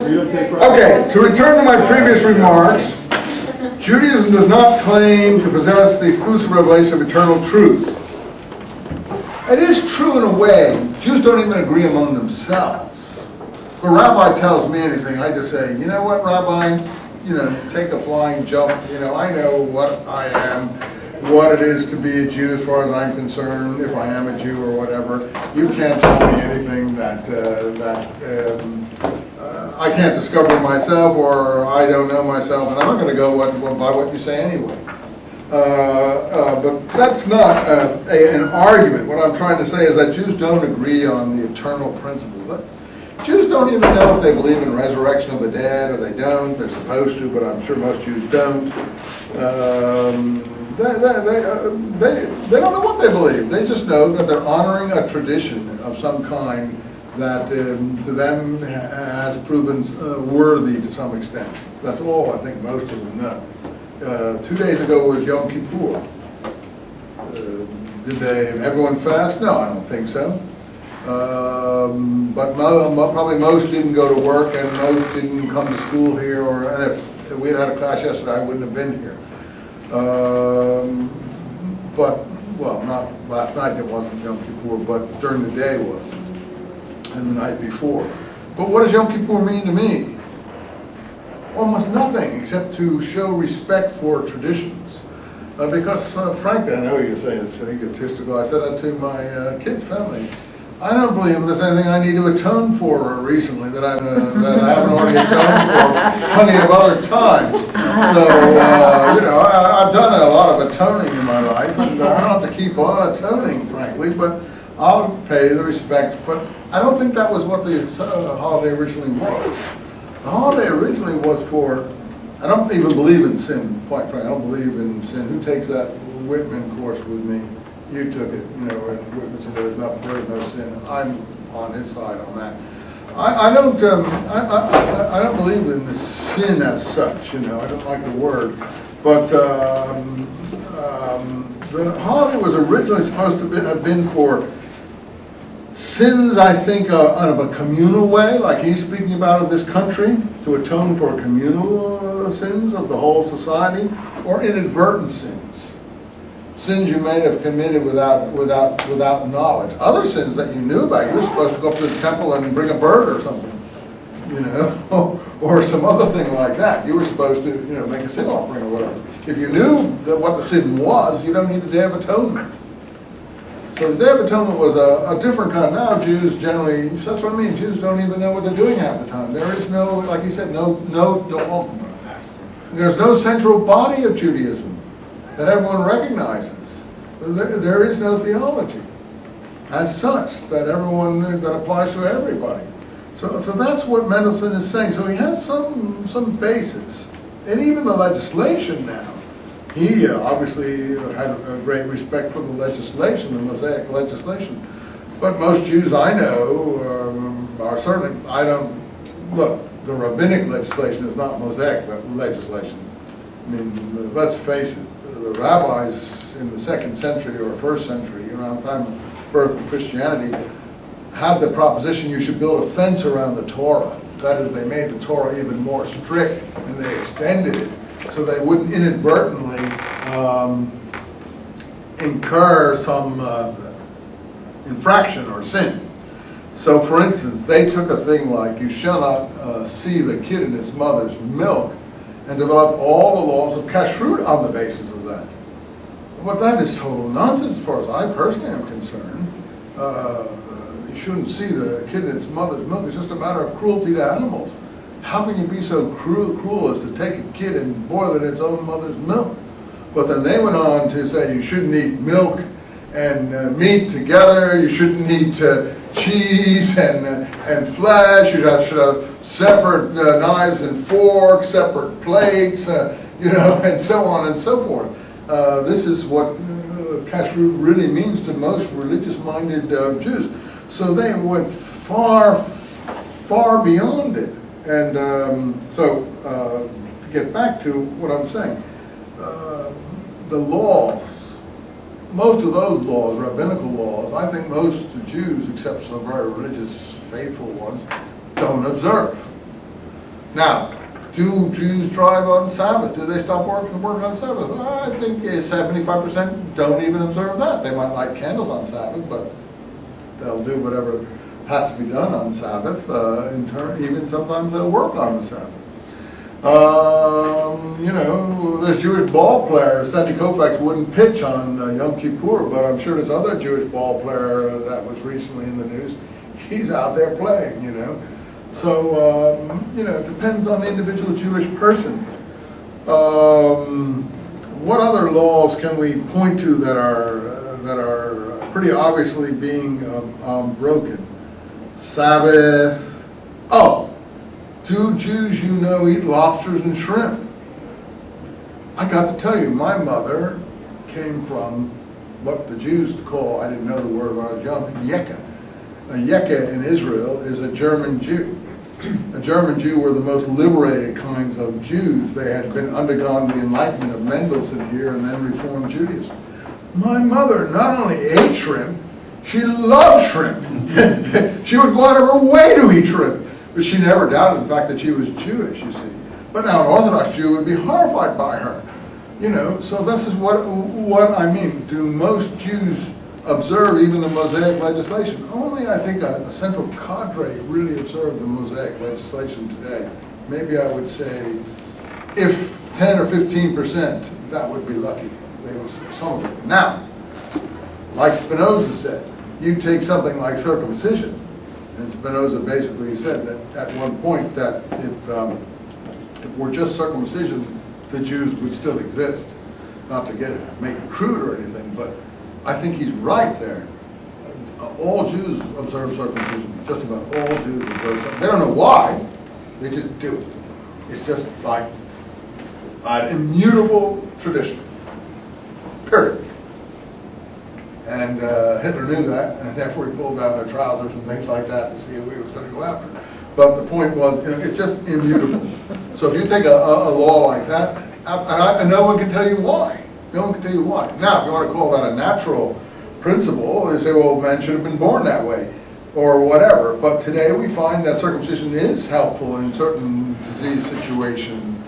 Okay, to return to my previous remarks, Judaism does not claim to possess the exclusive revelation of eternal truth. It is true in a way. Jews don't even agree among themselves. If a rabbi tells me anything, I just say, you know what, Rabbi, take a flying jump. I know what I am, what it is to be a Jew as far as I'm concerned, if I am a Jew or whatever. You can't tell me anything that I can't discover myself, or I don't know myself, and I'm not going to go by what you say anyway. But that's not an argument. What I'm trying to say is that Jews don't agree on the eternal principles. Jews don't even know if they believe in resurrection of the dead, or they don't. They're supposed to, but I'm sure most Jews don't. They don't know what they believe. They just know that they're honoring a tradition of some kind that to them has proven worthy to some extent. That's all I think most of them know. 2 days ago was Yom Kippur. Did everyone fast? No, I don't think so. But probably most didn't go to work, and most didn't come to school here. And if we had a class yesterday, I wouldn't have been here. Not last night. It wasn't Yom Kippur, but during the day was. And the night before. But what does Yom Kippur mean to me? Almost nothing, except to show respect for traditions. Because frankly, I know you're saying it's egotistical. I said that to my kids' family. I don't believe there's anything I need to atone for recently that I haven't already atoned for plenty of other times. So, I've done a lot of atoning in my life, and I don't have to keep on atoning, frankly, but I'll pay the respect. But I don't think that was what the holiday originally was. The holiday originally was for, I don't even believe in sin, quite frankly. I don't believe in sin. Who takes that Whitman course with me? You took it, and Whitman said there is no sin. I'm on his side on that. I don't believe in the sin as such, I don't like the word. But the holiday was originally supposed to have been for sins, I think, of a communal way, like he's speaking about of this country, to atone for communal sins of the whole society, or inadvertent sins. Sins you may have committed without knowledge. Other sins that you knew about, you were supposed to go up to the temple and bring a bird or something, or some other thing like that. You were supposed to, make a sin offering or whatever. If you knew what the sin was, you don't need the Day of Atonement. So the Day of Atonement was a different kind. Now Jews generally, that's what I mean, Jews don't even know what they're doing half the time. There is no, like he said, there's no central body of Judaism that everyone recognizes. There is no theology as such that applies to everybody. So that's what Mendelssohn is saying. So he has some basis. And even the legislation now, he obviously had a great respect for the legislation, the Mosaic legislation. But most Jews I know are certainly, the rabbinic legislation is not Mosaic legislation. I mean, let's face it, the rabbis in the 2nd century or 1st century, around the time of birth of Christianity, had the proposition you should build a fence around the Torah. That is, they made the Torah even more strict, and they extended it so they wouldn't inadvertently incur some infraction or sin. So, for instance, they took a thing like, you shall not see the kid in its mother's milk, and developed all the laws of kashrut on the basis of that. But that is total nonsense as far as I personally am concerned. You shouldn't see the kid in its mother's milk. It's just a matter of cruelty to animals. How can you be so cruel as to take a kid and boil it in its own mother's milk? But then they went on to say you shouldn't eat milk and meat together. You shouldn't eat cheese and flesh. You should have separate knives and forks, separate plates, and so on and so forth. This is what kashrut really means to most religious-minded Jews. So they went far, far beyond it. And to get back to what I'm saying, the laws, most of those laws, rabbinical laws, I think most Jews, except some very religious, faithful ones, don't observe. Now, do Jews drive on Sabbath? Do they stop working on Sabbath? I think 75% don't even observe that. They might light candles on Sabbath, but they'll do whatever has to be done on Sabbath. Even sometimes they'll work on the Sabbath. You know, there's Jewish ball players. Sandy Koufax wouldn't pitch on Yom Kippur, but I'm sure this other Jewish ball player that was recently in the news, he's out there playing, you know. So, you know, it depends on the individual Jewish person. What other laws can we point to that are pretty obviously being broken? Sabbath. Oh, do Jews you know eat lobsters and shrimp? I got to tell you, my mother came from what the Jews call, I didn't know the word when I was young, Yekka. A Yekka in Israel is a German Jew. A German Jew were the most liberated kinds of Jews. They had been undergone the enlightenment of Mendelssohn here and then Reformed Judaism. My mother not only ate shrimp, she loved shrimp. She would go out of her way to eat shrimp. But she never doubted the fact that she was Jewish, you see. But now an Orthodox Jew would be horrified by her. You know, so this is what I mean. Do most Jews observe even the Mosaic legislation? Only, I think, a central cadre really observed the Mosaic legislation today. Maybe I would say, if 10 or 15%, that would be lucky. They was some of it. Now, like Spinoza said, you take something like circumcision, and Spinoza basically said that at one point that if we're just circumcision, the Jews would still exist. Not to make it crude or anything, but I think he's right there. All Jews observe circumcision. Just about all Jews observe circumcision. They don't know why. They just do it. It's just like an immutable tradition. Period. And Hitler knew that, and therefore he pulled down their trousers and things like that to see who he was going to go after. But the point was, you know, it's just immutable. So if you take a law like that, and no one can tell you why. No one can tell you why. Now, if you want to call that a natural principle, you say, well, men should have been born that way, or whatever. But today we find that circumcision is helpful in certain disease situations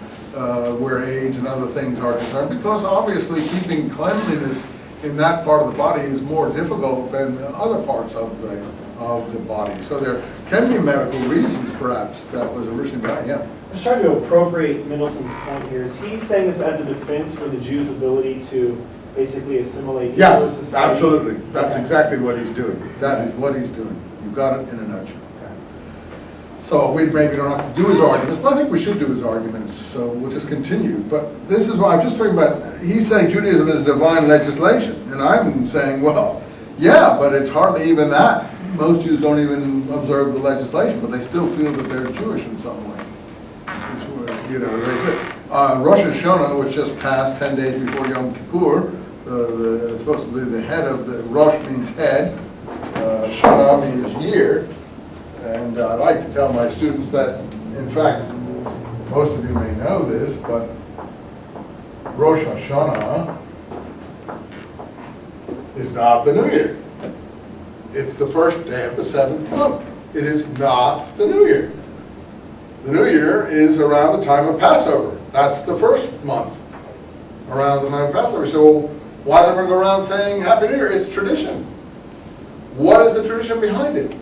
where AIDS and other things are concerned, because obviously keeping cleanliness in that part of the body is more difficult than the other parts of the body. So there can be medical reasons, perhaps, that was originally behind. Yeah. I'm just trying to appropriate Mendelssohn's point here. Is he saying this as a defense for the Jews' ability to basically assimilate into society? Yeah, absolutely. That's exactly what he's doing. That is what he's doing. You've got it in a nutshell. Okay. So we maybe don't have to do his arguments, but I think we should do his arguments. So we'll just continue. But this is why I'm just talking about, he's saying Judaism is divine legislation. And I'm saying, well, yeah, but it's hardly even that. Most Jews don't even observe the legislation, but they still feel that they're Jewish in some way. You know, Rosh Hashanah, which just passed 10 days before Yom Kippur, it's supposed to be the head of the, Rosh means head, Shana means year, and I like to tell my students that, in fact, most of you may know this, but Rosh Hashanah is not the New Year. It's the first day of the 7th month. It is not the New Year. The New Year is around the time of Passover. That's the first month, around the time of Passover. So why do we go around saying Happy New Year? It's tradition. What is the tradition behind it?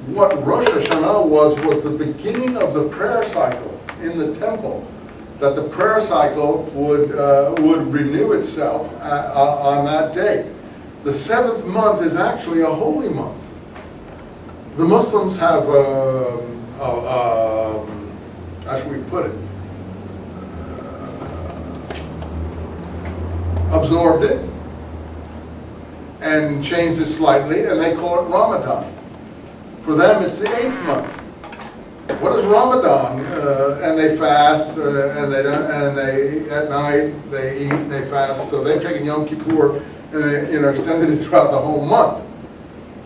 What Rosh Hashanah was the beginning of the prayer cycle in the temple. That the prayer cycle would renew itself on that day. The 7th month is actually a holy month. The Muslims have how should we put it? Absorbed it and changed it slightly, and they call it Ramadan. For them, it's the 8th month. What is Ramadan? And they fast, and they at night they eat and they fast. So they've taken Yom Kippur and they extended it throughout the whole month.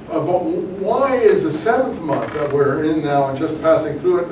But why is the 7th month that we're in now and just passing through it